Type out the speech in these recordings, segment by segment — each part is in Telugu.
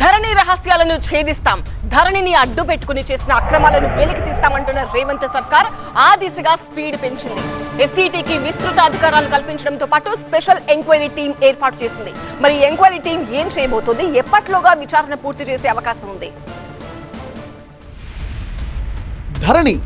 ధరణి రహస్యాలను ఛేదిస్తాం, ధరణిని అడ్డు పెట్టుకుని చేసిన అక్రమాలను వెలికి తీస్తామంటున్న రేవంత్ సర్కార్ ఆ దిశగా స్పీడ్ పెంచింది. ఎస్సీటీకి విస్తృత అధికారాలు కల్పించడంతో పాటు స్పెషల్ ఎంక్వైరీ టీం ఏర్పాటు చేసింది. మరి ఎంక్వైరీ టీం ఏం చేయబోతోంది? ఎప్పట్లోగా విచారణ పూర్తి చేసే అవకాశం ఉంది? ధరణి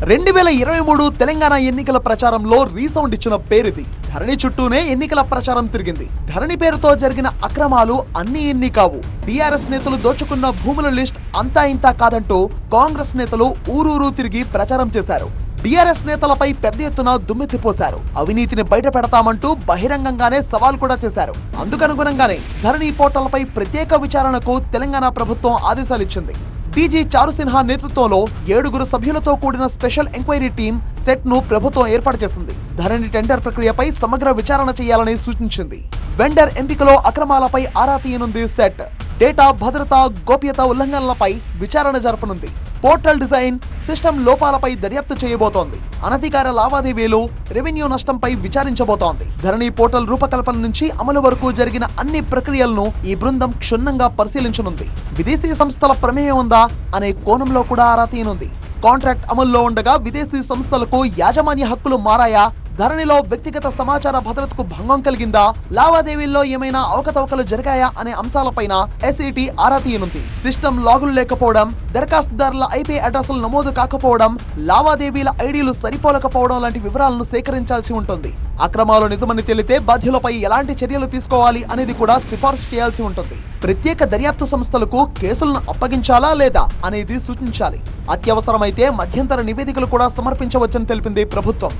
2023 తెలంగాణ ఎన్నికల ప్రచారంలో రీసౌండ్ ఇచ్చిన పేరిది. ధరణి చుట్టూనే ఎన్నికల ప్రచారం తిరిగింది. ధరణి పేరుతో జరిగిన అక్రమాలు అన్ని ఎన్ని కావు. టీఆర్ఎస్ నేతలు దోచుకున్న భూముల లిస్ట్ అంతా ఇంతా కాదంటూ కాంగ్రెస్ నేతలు ఊరూరు తిరిగి ప్రచారం చేశారు. టీఆర్ఎస్ నేతలపై పెద్ద ఎత్తున దుమ్మెత్తిపోశారు. అవినీతిని బయట పెడతామంటూ బహిరంగంగానే సవాల్ కూడా చేశారు. అందుకనుగుణంగానే ధరణి పోర్టల్పై ప్రత్యేక విచారణకు తెలంగాణ ప్రభుత్వం ఆదేశాలిచ్చింది. డీజీ చారుసిన్హా నేతృత్వంలో 7 సభ్యులతో కూడిన స్పెషల్ ఎంక్వైరీ టీం సెట్ ను ప్రభుత్వం ఏర్పాటు చేసింది. ధరణి టెండర్ ప్రక్రియపై సమగ్ర విచారణ చేయాలని సూచించింది. వెండర్ ఎంపికలో అక్రమాలపై ఆరా తీయనుంది సెట్. డేటా భద్రత, గోప్యత ఉల్లంఘనలపై విచారణ జరపనుంది. పోర్టల్ డిజైన్, సిస్టమ్ లోపాలపై దర్యాప్తు చేయబోతోంది. అనధికార లావాదేవీలు, రెవెన్యూ నష్టంపై విచారించబోతోంది. ధరణి పోర్టల్ రూపకల్పన నుంచి అమలు వరకు జరిగిన అన్ని ప్రక్రియలను ఈ బృందం క్షుణ్ణంగా పరిశీలించనుంది. విదేశీ సంస్థల ప్రమేయం ఉందా అనే కోణంలో కూడా ఆరా తీయనుంది. కాంట్రాక్ట్ అమల్లో ఉండగా విదేశీ సంస్థలకు యాజమాన్య హక్కులు మారాయా? ధరణిలో వ్యక్తిగత సమాచార భద్రతకు భంగం కలిగిందా? లావాదేవీల్లో ఏమైనా అవకతవకలు జరిగాయా అనే అంశాలపైన ఎస్ఈటీ ఆరా తీయనుంది. సిస్టమ్ లాగులు లేకపోవడం, దరఖాస్తుదారుల ఐపీ అడ్రస్లు నమోదు కాకపోవడం, లావాదేవీల ఐడీలు సరిపోలకపోవడం లాంటి వివరాలను సేకరించాల్సి ఉంటుంది. అక్రమాలు నిజమని తేలితే బాధ్యులపై ఎలాంటి చర్యలు తీసుకోవాలి అనేది కూడా సిఫార్సు చేయాల్సి ఉంటుంది. ప్రత్యేక దర్యాప్తు సంస్థలకు కేసులను అప్పగించాలా లేదా అనేది సూచించాలి. అత్యవసరమైతే మధ్యంతర నివేదికలు కూడా సమర్పించవచ్చని తెలిపింది ప్రభుత్వం.